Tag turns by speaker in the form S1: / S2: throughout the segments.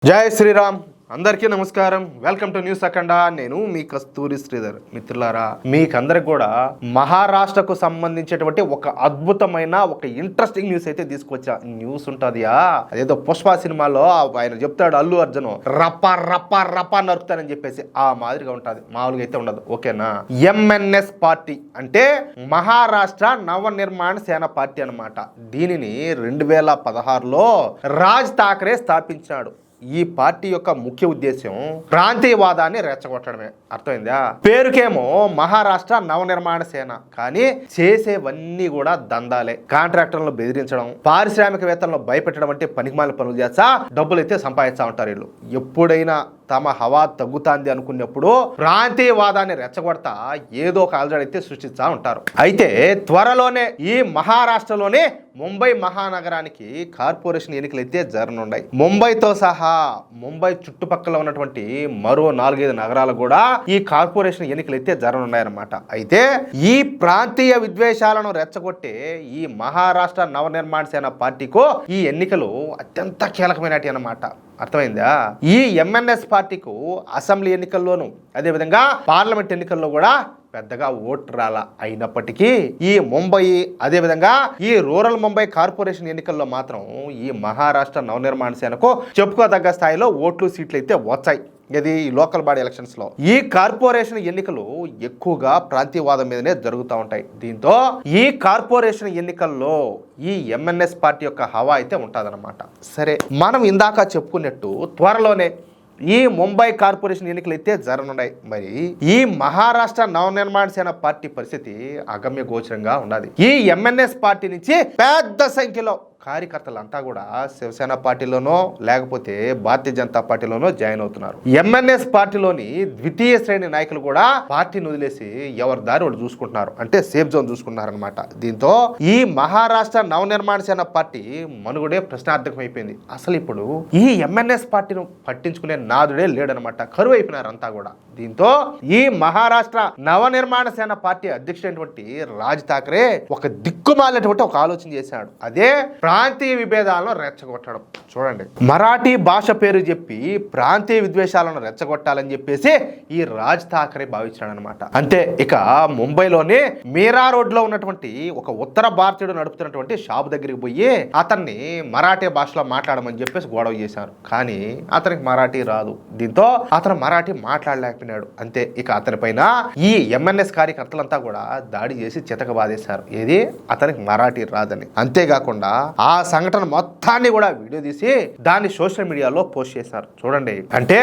S1: జై శ్రీరామ్ అందరికీ నమస్కారం. వెల్కమ్ టు న్యూస్ అఖండ. నేను మీ కస్తూరి శ్రీధర్. మిత్రులారా, మీకందరికి కూడా మహారాష్ట్రకు సంబంధించేటువంటి ఒక అద్భుతమైన ఒక ఇంట్రెస్టింగ్ న్యూస్ అయితే తీసుకొచ్చా. న్యూస్ ఉంటుందియా, అదేదో పుష్ప సినిమాలో ఆయన చెప్తాడు అల్లు అర్జున్ రప్ప రప్ప రప్ప నరుకుతానని చెప్పేసి ఆ మాదిరిగా ఉంటుంది. మామూలుగా అయితే ఉండదు. ఓకేనా? ఎంఎన్ఎస్ పార్టీ అంటే మహారాష్ట్ర నవనిర్మాణ సేన పార్టీ అన్నమాట. దీనిని 2016లో రాజ్ ఠాకరే స్థాపించాడు. ఈ పార్టీ యొక్క ముఖ్య ఉద్దేశం ప్రాంతీయవాదాన్ని రెచ్చగొట్టడమే. అర్థమైందా? పేరుకేమో మహారాష్ట్ర నవనిర్మాణ సేన, కానీ చేసేవన్నీ కూడా దందాలే. కాంట్రాక్టర్లను బెదిరించడం, పారిశ్రామికవేత్తలను భయపెట్టడం అంటే పనికిమాలిన పనులు చేస్తా డబ్బులు అయితే సంపాదిస్తా ఉంటారు వీళ్ళు. ఎప్పుడైనా తమ హవా తగ్గుతాంది అనుకున్నప్పుడు ప్రాంతీయవాదాన్ని రెచ్చగొడతా ఏదో ఒక అలజడి అయితే సృష్టిస్తూ ఉంటారు. అయితే త్వరలోనే ఈ మహారాష్ట్రలోనే ముంబై మహానగరానికి కార్పొరేషన్ ఎన్నికలు అయితే జరగనున్నాయి. ముంబైతో సహా ముంబై చుట్టుపక్కల ఉన్నటువంటి మరో 4-5 నగరాలు కూడా ఈ కార్పొరేషన్ ఎన్నికలు అయితే జరగనున్నాయన్నమాట. అయితే ఈ ప్రాంతీయ విద్వేషాలను రెచ్చగొట్టే ఈ మహారాష్ట్ర నవనిర్మాణ సేన పార్టీకు ఈ ఎన్నికలు అత్యంత కీలకమైనటి అన్నమాట. అర్థమైందా? ఈ ఎంఎన్ఎస్ పార్టీకు అసెంబ్లీ ఎన్నికల్లోనూ అదేవిధంగా పార్లమెంట్ ఎన్నికల్లో కూడా పెద్దగా ఓటు రాల. అయినప్పటికీ ఈ ముంబై అదేవిధంగా ఈ రూరల్ ముంబై కార్పొరేషన్ ఎన్నికల్లో మాత్రం ఈ మహారాష్ట్ర నవనిర్మాణ సేనకు చెప్పుకోదగ్గ స్థాయిలో ఓట్లు సీట్లు అయితే వచ్చాయి. ఇది లోకల్ బాడీ ఎలక్షన్స్ లో. ఈ కార్పొరేషన్ ఎన్నికలు ఎక్కువగా ప్రాంతీయవాదం మీదనే జరుగుతూ ఉంటాయి. దీంతో ఈ కార్పొరేషన్ ఎన్నికల్లో ఈ ఎంఎన్ఎస్ పార్టీ యొక్క హవా అయితే ఉంటుందన్నమాట. సరే, మనం ఇందాక చెప్పుకున్నట్టు త్వరలోనే ఈ ముంబై కార్పొరేషన్ ఎన్నికలు అయితే జరగనున్నాయి. మరి ఈ మహారాష్ట్ర నవనిర్మాణ సేన పార్టీ పరిస్థితి అగమ్య గోచరంగా ఉన్నది. ఈ ఎంఎన్ఎస్ పార్టీ నుంచి పెద్ద సంఖ్యలో కార్యకర్తలంతా కూడా శివసేన పార్టీలోనో లేకపోతే భారతీయ జనతా పార్టీలోనో జాయిన్ అవుతున్నారు. ఎంఎన్ఎస్ పార్టీలోని ద్వితీయ శ్రేణి నాయకులు కూడా పార్టీని వదిలేసి ఎవరి దారి వాళ్ళు చూసుకుంటున్నారు, అంటే సేఫ్ జోన్ చూసుకుంటున్నారు అనమాట. దీంతో ఈ మహారాష్ట్ర నవనిర్మాణ సేన పార్టీ మనుగడే ప్రశ్నార్థకం అయిపోయింది. అసలు ఇప్పుడు ఈ ఎంఎన్ఎస్ పార్టీని పట్టించుకునే నాదుడే లేడనమాట. కరువు అయిపోయినారు అంతా కూడా. దీంతో ఈ మహారాష్ట్ర నవనిర్మాణ సేన పార్టీ అధ్యక్షుడైనటువంటి రాజ్ ఠాకరే ఒక దిక్కుమాలినటువంటి ఒక ఆలోచన చేశాడు. అదే ప్రాంతీయ విభేదాలను రెచ్చగొట్టడం. చూడండి, మరాఠీ భాష పేరు చెప్పి ప్రాంతీయ విద్వేషాలను రెచ్చగొట్టాలని చెప్పేసి ఈ రాజ్ ఠాకరే భావించాడు అనమాట. అంటే ఇక ముంబైలోని మీరా రోడ్ లో ఉన్నటువంటి ఒక ఉత్తర భారతీయుడు నడుపుతున్నటువంటి షాప్ దగ్గరికి పోయి అతన్ని మరాఠీ భాషలో మాట్లాడమని చెప్పేసి గొడవ చేశారు. కానీ అతనికి మరాఠీ రాదు. దీంతో అతను మరాఠీ మాట్లాడలేకపోయినాడు. అంతే, ఇక అతని పైన ఈ ఎంఎన్ఎస్ కార్యకర్తలంతా కూడా దాడి చేసి చితక బాధేశారు. ఏది? అతనికి మరాఠీ రాదని. అంతేకాకుండా ఆ సంఘటన మొత్తాన్ని కూడా వీడియో తీసి దాన్ని సోషల్ మీడియాలో పోస్ట్ చేశారు. చూడండి, అంటే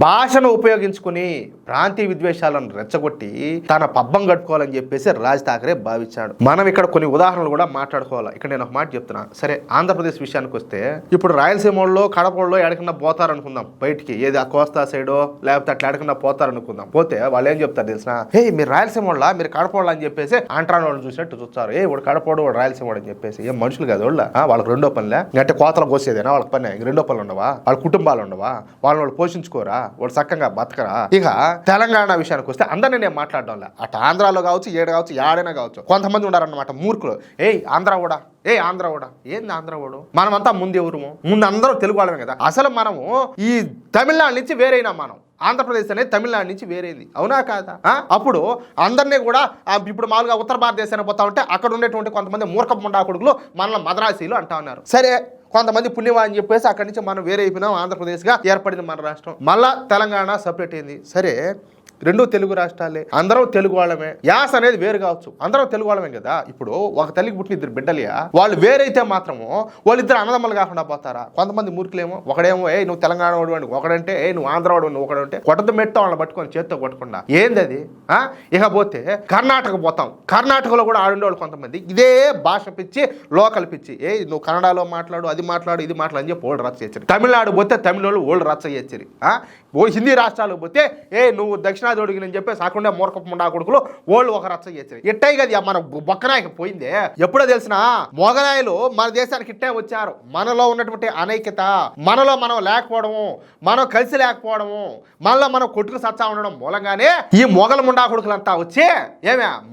S1: భాషను ఉపయోగించుకుని ప్రాంతీయ విద్వేషాలను రెచ్చగొట్టి తన పబ్బం గడుపుకోవాలని చెప్పేసి రాజ్ ఠాకరే భావించాడు. మనం ఇక్కడ కొన్ని ఉదాహరణలు కూడా మాట్లాడుకోవాలి. ఇక్కడ నేను ఒక మాట చెప్తున్నా. సరే, ఆంధ్రప్రదేశ్ విషయానికి వస్తే ఇప్పుడు రాయలసీమలో కడపలో ఎడకన్నా పోతారు అనుకుందాం బయటికి, ఏది ఆ కోస్తా సైడో లేకపోతే అట్లా ఎడకన్నా పోతారు అనుకుందాం. పోతే వాళ్ళు ఏం చెప్తారు తెలిసిన? ఏ మీరు రాయలసీమోళ్ళ, మీరు కడపవాళ్ళు అని చెప్పేసి ఆంధ్రాని వాళ్ళు చూసినట్టు చూస్తారు. ఏ వాడు కడపడు, వాడు రాయలసీమోడు అని చెప్పేసి. ఏం మనుషులు కాదు వాళ్ళకి రెండో పనిలే, అంటే కోతలు కోసేదేనా వాళ్ళకి పని? రెండో పనులు ఉండవా? వాళ్ళ కుటుంబాలు ఉండవా? వాళ్ళు పోషించుకోరా? వాళ్ళు చక్కగా బతకరా? ఇక తెలంగాణ విషయానికి వస్తే అందరినీ నేను మాట్లాడడం అటు ఆంధ్రాలో కావచ్చు, ఏడు కావచ్చు, ఏడైనా కావచ్చు, కొంతమంది ఉన్నారన్నమాట మూర్ఖులు. ఆంధ్ర కూడా, ఆంధ్ర కూడా ఏంది ఆంధ్ర వాడు? మనమంతా ముందు ఎవరు? ముందు అందరూ తెలుగు వాళ్ళమే కదా. అసలు మనము ఈ తమిళనాడు నుంచి వేరైనా, మనం ఆంధ్రప్రదేశ్ అనేది తమిళనాడు నుంచి వేరేది, అవునా కాదా? అప్పుడు అందరినీ కూడా ఇప్పుడు మామూలుగా ఉత్తర భారతదేశానికి పోతా ఉంటే అక్కడ ఉండేటువంటి కొంతమంది మూర్ఖ ముండా కొడుకులు మనల్ని మద్రాసీలు అంటా ఉన్నారు. సరే, కొంతమంది పుణ్యమా అని చెప్పేసి అక్కడి నుంచి మనం వేరే అయిపోయినాం. ఆంధ్రప్రదేశ్గా ఏర్పడింది మన రాష్ట్రం. మళ్ళా తెలంగాణ సపరేట్ అయింది. సరే, రెండు తెలుగు రాష్ట్రాలే, అందరం తెలుగు వాళ్ళమే. యాస అనేది వేరు కావచ్చు, అందరం తెలుగు వాళ్ళమే కదా. ఇప్పుడు ఒక తల్లికి పుట్టిన 2 బిడ్డలియా, వాళ్ళు వేరైతే మాత్రము వాళ్ళిద్దరు అన్నదమ్మలు కాకుండా పోతారా? కొంతమంది మూర్ఖులేమో ఒకడేమో నువ్వు తెలంగాణ వాడు అని ఒకడంటే, నువ్వు ఆంధ్ర వాడు అని ఒకడంటే కొట్టదు మెట్ట వాళ్ళని పట్టుకొని చేత్తో కొట్టకుండా ఏంది అది? ఇకపోతే కర్ణాటక పోతాం. కర్ణాటకలో కూడా ఆడుండేవాళ్ళు కొంతమంది ఇదే భాష పిచ్చి, లోకల్ పిచ్చి. నువ్వు కన్నడలో మాట్లాడు, అది మాట్లాడు, ఇది మాట్లాడు అని చెప్పి ఓళ్ళు రచ్చ చేచ్చరు. తమిళనాడు పోతే తమిళ వాళ్ళు ఓళ్ళు రచ్చ చేచ్చరి. హిందీ రాష్ట్రాలకు పోతే నువ్వు దక్షిణ దొడిగినని చెప్పి సాకుండా మూర్ఖపు ముండా కొడుకులు వాళ్ళు ఒక రచ్చ చేశారు. ఇట్టాయి కదా మన బొక్కనాయకి పోయిందే. ఎప్పుడో తెలిసిన మొగనాయలు మన దేశానికి ఇట్టే వచ్చారు. మనలో ఉన్నటువంటి అనైక్యత, మనలో మనం లేకపోవడము, మనం కలిసి లేకపోవడము, మనలో మనం కొట్టుకు సచ్చా ఉండడం మూలంగానే ఈ మొగల ముండా కొడుకులంతా వచ్చి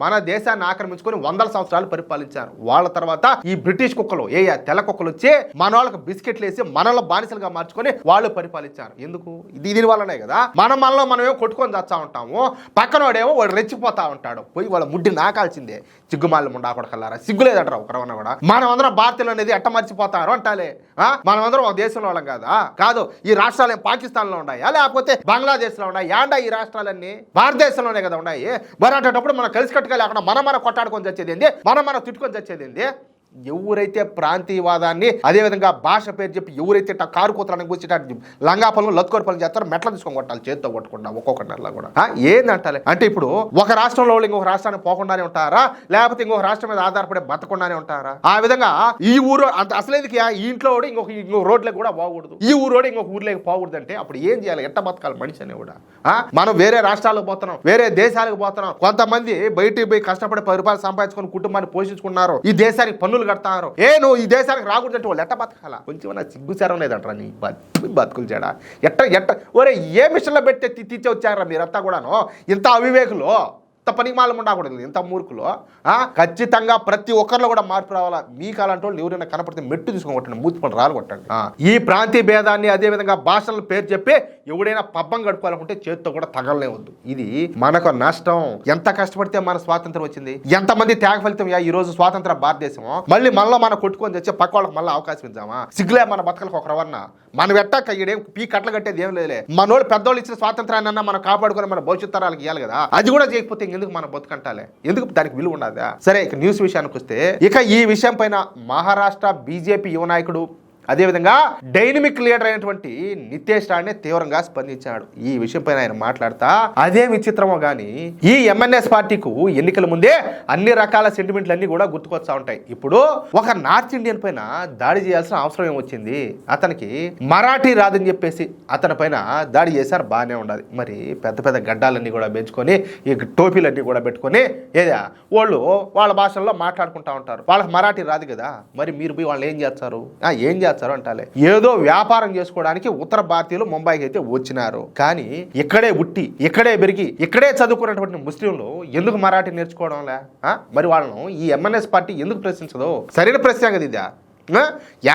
S1: మన దేశాన్ని ఆక్రమించుకొని 100 సంవత్సరాలు పరిపాలించారు. వాళ్ళ తర్వాత ఈ బ్రిటిష్ కుక్కలు తెల్ల కుక్కలు వచ్చి మన వాళ్ళకి బిస్కెట్లు వేసి మనలో బానిసలుగా మార్చుకొని వాళ్ళు పరిపాలించారు. ఎందుకు? దీని వల్లనే కదా మనలో మనమేమో కొట్టుకొని చచ్చా ఉంటాము. పక్కనోడేమో వాడు రెచ్చిపోతా ఉంటాడు. పోయి వాళ్ళ ముడ్డి నాకాల్సిందే. సిగ్గుమాలి ముండా కొడకల్లారా, సిగ్గులేదంటారా ఒకరవన్నా కూడా. మనం అందరం భారతీయులు అనేది ఎట్ట మర్చిపోతారు అంటాలే. మనం అందరం ఒక దేశంలో వాళ్ళం కాదు. ఈ రాష్ట్రాలు పాకిస్తాన్ లో ఉన్నాయా లేకపోతే బంగ్లాదేశ్ లో ఉన్నాయి? యాండా ఈ రాష్ట్రాలన్నీ భారతదేశంలోనే కదా ఉన్నాయి. మరి అటప్పుడు మనం కలిసి కట్టుగా లేకుండా మనం కొట్టాడుకొని చచ్చేది ఏంది, మనం తిట్టుకొని చచ్చేది ఏంది? ఎవరైతే ప్రాంతీయవాదాన్ని అదేవిధంగా భాష పేరు చెప్పి ఎవరైతే కారు కూతురాన్ని కూర్చేట లంగా పనులు లత్కోరు పనులు చేస్తారో మెట్ల తీసుకొని కొట్టాలి, చేత్తో కొట్టకుండా ఒక్కొక్కటిలా కూడా. ఏందంటాలి అంటే ఇప్పుడు ఒక రాష్ట్రంలో ఇంకొక రాష్ట్రానికి పోకుండానే ఉంటారా లేకపోతే ఇంకొక రాష్ట్రం మీద ఆధారపడి బతకుండానే ఉంటారా? ఆ విధంగా ఈ ఊరు అసలేది ఈ ఇంట్లో ఇంకొక రోడ్లకు కూడా పోకూడదు, ఈ ఊరోడు ఇంకొక ఊర్లోకి పోకూడదు అంటే అప్పుడు ఏం చేయాలి? ఎట్ట బతకాలి మనిషి అని కూడా? మనం వేరే రాష్ట్రాలకు పోతున్నాం, వేరే దేశాలకు పోతున్నాం. కొంతమంది బయటికి పోయి కష్టపడి 10 రూపాయలు సంపాదించుకొని కుటుంబాన్ని పోషించుకున్నారు. ఈ దేశానికి పన్నులు కడతారు. నువ్వు ఈ దేశానికి రాకూడదంటే వాళ్ళు ఎట్ట బతకాలా? కొంచెం నా సిగ్గుచారం లేదంటారా నీ బతుకులు చేయడా? ఎట్ట ఒరే ఏ మిషన్లో పెట్టి తీర్చి వచ్చారా మీరంతా కూడాను? ఇంత అవివేకులు, ఇంత పనిమాలం ఉండకూడదు, ఇంత మూర్ఖులు. ఖచ్చితంగా ప్రతి ఒక్కరిలో కూడా మార్పు రావాలా. మీకు అలాంటి వాళ్ళు ఎవరైనా కనపడితే మెట్టు తీసుకొని కొట్టండి, మూతి పని రాలు కొట్టండి. ఈ ప్రాంతీయ భేదాన్ని అదేవిధంగా భాషల పేరు చెప్పి ఎవడైనా పబ్బం గడుపుకోవాలనుకుంటే చేతితో కూడా తగలనే వద్దు. ఇది మనకు నష్టం. ఎంత కష్టపడితే మన స్వాతంత్రం వచ్చింది, ఎంతమంది త్యాగ ఫలితం ఈ రోజు స్వాతంత్ర భారతదేశం. మళ్ళీ మనలో మనం కొట్టుకొని తెచ్చే పక్క వాళ్ళకి మళ్ళీ అవకాశం ఇద్దామా? సిగ్గులే మన బతకలకు ఒకరవన్నా. మనం ఎట్టాక ఇడేం పీ కట్టలు కట్టేది ఏం లేదులే. మనోళ్ళు పెద్దోళ్ళు ఇచ్చిన స్వాతంత్రాన్ని అన్నా మనం కాపాడుకొని మన భవిష్యత్ తరాలకు ఇవ్వాలి కదా. అది కూడా చేయకపోతే ఎందుకు మన బతుకంటాలే? ఎందుకు దానికి విలువ ఉండదా? సరే, ఇక న్యూస్ విషయానికి వస్తే ఇక ఈ విషయం పైన మహారాష్ట్ర బీజేపీ యువ నాయకుడు అదేవిధంగా డైనమిక్ లీడర్ అయినటువంటి నితేష్ రాణే తీవ్రంగా స్పందించాడు. ఈ విషయం పైన ఆయన మాట్లాడతా అదే విచిత్రమో గానీ ఈ ఎంఎన్ఎస్ పార్టీకు ఎన్నికల ముందే అన్ని రకాల సెంటిమెంట్లు అన్ని కూడా గుర్తుకొస్తా ఉంటాయి. ఇప్పుడు ఒక నార్త్ ఇండియన్ పైన దాడి చేయాల్సిన అవసరం ఏమొచ్చింది? అతనికి మరాఠీ రాదని చెప్పేసి అతని పైన దాడి చేశారు, బాగానే ఉండాలి. మరి పెద్ద పెద్ద గడ్డాలన్నీ కూడా పెంచుకొని ఈ టోపీలన్నీ కూడా పెట్టుకొని వాళ్ళు వాళ్ళ భాషల్లో మాట్లాడుకుంటా ఉంటారు. వాళ్ళకి మరాఠీ రాదు కదా. మరి మీరు పోయి వాళ్ళు ఏం చేస్తారు అంటాలే. ఏదో వ్యాపారం చేసుకోవడానికి ఉత్తర భారతీయులు ముంబైకి అయితే వచ్చినారు. కానీ ఇక్కడే పుట్టి ఇక్కడే పెరిగి ఇక్కడే చదువుకున్నటువంటి ముస్లింలు ఎందుకు మరాఠీ నేర్చుకోవడంలే? మరి వాళ్ళను ఈ ఎంఎన్ఎస్ పార్టీ ఎందుకు ప్రశ్నించదు? సరైన ప్రశ్న కదా ఇది.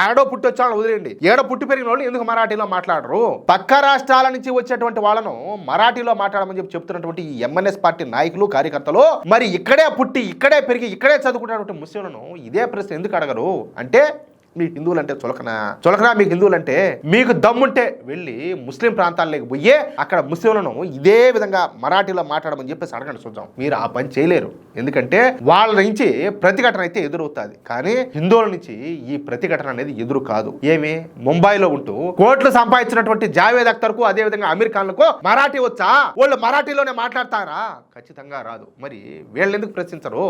S1: ఏడో పుట్టి వచ్చే వాళ్ళని వదిలేండి, ఏడో పుట్టి పెరిగిన వాళ్ళు ఎందుకు మరాఠీలో మాట్లాడరు? పక్క రాష్ట్రాల నుంచి వచ్చేటువంటి వాళ్ళను మరాఠీలో మాట్లాడమని చెప్తున్నటువంటి ఈ ఎంఎన్ఎస్ పార్టీ నాయకులు కార్యకర్తలు మరి ఇక్కడే పుట్టి ఇక్కడే పెరిగి ఇక్కడే చదువుకున్నటువంటి ముస్లింలను ఇదే ప్రశ్న ఎందుకు అడగరు? అంటే మీ హిందువులంటే చులకనా మీకు హిందువులంటే? మీకు దమ్ముంటే వెళ్ళి ముస్లిం ప్రాంతాల్లోకి పోయే అక్కడ ముస్లింలను ఇదే విధంగా మరాఠీలో మాట్లాడమని చెప్పేసి అడగండి చూద్దాం. మీరు ఆ పని చేయలేరు. ఎందుకంటే వాళ్ళ నుంచి ప్రతిఘటన అయితే ఎదురవుతుంది, కానీ హిందువుల నుంచి ఈ ప్రతిఘటన అనేది ఎదురు కాదు. ఏమి ముంబైలో ఉంటూ కోట్లు సంపాదించినటువంటి జావేద్ అఖ్తర్ కు అదేవిధంగా అమీర్ ఖాన్ లకు మరాఠీ వచ్చా? వాళ్ళు మరాఠీలోనే మాట్లాడతారా? ఖచ్చితంగా రాదు. మరి వీళ్ళు ఎందుకు ప్రశ్నించరు?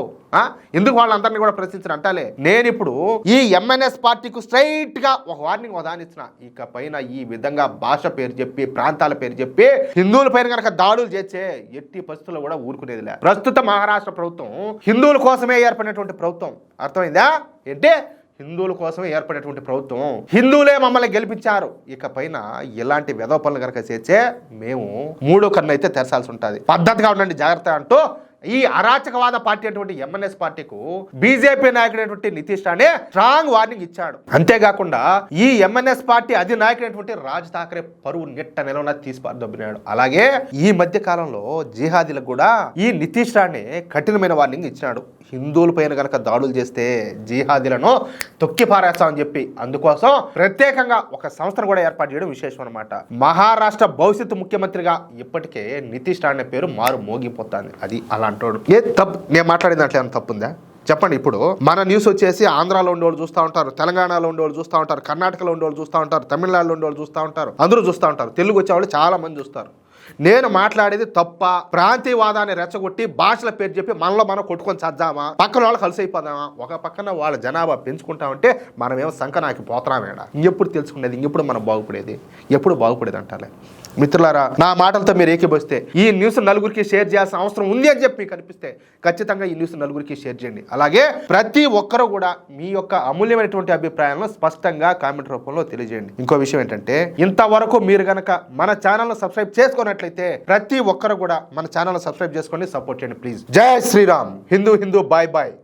S1: ఎందుకు వాళ్ళందరినీ కూడా ప్రశ్నించరు అంటాలే. నేను ఇప్పుడు ఈ ఎంఎన్ఎస్ పార్టీకు స్ట్రైట్ గా ఒక వార్నింగ్ ఉదాహరణ, ఇక పైన ఈ విధంగా భాష పేరు చెప్పి ప్రాంతాల పేరు చెప్పి హిందువుల పైన కనుక దాడులు చేసే ఎట్టి పరిస్థితుల్లో కూడా ఊరుకునేదిలే. ప్రస్తుత మహారాష్ట్ర ప్రభుత్వం హిందువుల కోసమే ఏర్పడినటువంటి ప్రభుత్వం. అర్థమైందా? అంటే హిందువుల కోసమే ఏర్పడేటువంటి ప్రభుత్వం. హిందువులే మమ్మల్ని గెలిపించారు. ఇక పైన ఇలాంటి వెధవ పనులు కనుక చేస్తే మేము మూడో కన్ను అయితే తెరచాల్సి ఉంటుంది. పద్ధతిగా ఉండండి, జాగ్రత్త అంటూ ఈ అరాచకవాద పార్టీ అటువంటి ఎంఎన్ఎస్ పార్టీకు బీజేపీ నాయకుడైనటువంటి నితీష్ రాణే స్ట్రాంగ్ వార్నింగ్ ఇచ్చాడు. అంతేకాకుండా ఈ ఎంఎన్ఎస్ పార్టీ అధినాయకుడైనటువంటి రాజ్ ఠాకరే పరువు నిట్ట నిలవన తీసిపారదొబ్బినాడు. అలాగే ఈ మధ్య కాలంలో జిహాదీలకు కూడా ఈ నితీష్ రాణే కఠినమైన వార్నింగ్ ఇచ్చినాడు. హిందువుల పైన కనుక దాడులు చేస్తే జిహాదీలను తొక్కి పారేస్తామని చెప్పి అందుకోసం ప్రత్యేకంగా ఒక సంస్థను కూడా ఏర్పాటు చేయడం విశేషం అనమాట. మహారాష్ట్ర భవిష్యత్తు ముఖ్యమంత్రిగా ఇప్పటికే నితీష్ రాణే పేరు మారు మోగిపోతుంది. అది అలా అంటాడు. ఏ తప్పు నేను మాట్లాడిన దాంట్లో ఏమైనా తప్పుందా చెప్పండి. ఇప్పుడు మన న్యూస్ వచ్చేసి ఆంధ్రాలో ఉండేవాళ్ళు చూస్తూ ఉంటారు, తెలంగాణలో ఉండేవాళ్ళు చూస్తూ ఉంటారు, కర్ణాటకలో ఉండేవాళ్ళు చూస్తూ ఉంటారు, తమిళనాడులో ఉండేవాళ్ళు చూస్తూ ఉంటారు, అందరూ చూస్తూ ఉంటారు, తెలుగు వచ్చేవాళ్ళు చాలా మంది చూస్తారు. నేను మాట్లాడేది తప్ప? ప్రాంతీయవాదాన్ని రెచ్చగొట్టి భాషల పేరు చెప్పి మనలో మనం కొట్టుకొని చద్దామా? పక్కన వాళ్ళు కలిసి అయిపోదామా? ఒక పక్కన వాళ్ళ జనాభా పెంచుకుంటామంటే మనమేమో సంకనాకి పోతామేడా? ఇంకెప్పుడు తెలుసుకునేది? ఇంకెప్పుడు మనం బాగుపడేది? ఎప్పుడు బాగుపడేది అంటారే. మిత్రులారా, నా మాటలతో మీరు ఏకీభవిస్తే ఈ న్యూస్ నలుగురికి షేర్ చేయాల్సిన అవసరం ఉంది అని చెప్పి కనిపిస్తే ఖచ్చితంగా ఈ న్యూస్ నలుగురికి షేర్ చేయండి. అలాగే ప్రతి ఒక్కరూ కూడా మీ యొక్క అమూల్యమైనటువంటి అభిప్రాయాలను స్పష్టంగా కామెంట్ రూపంలో తెలియజేయండి. ఇంకో విషయం ఏంటంటే, ఇంతవరకు మీరు గనక మన ఛానల్ను సబ్స్క్రైబ్ చేసుకున్నట్లయితే ప్రతి ఒక్కరు కూడా మన ఛానల్ సబ్స్క్రైబ్ చేసుకొని సపోర్ట్ చేయండి ప్లీజ్. జై శ్రీరామ్. Hindu Hindu bye bye.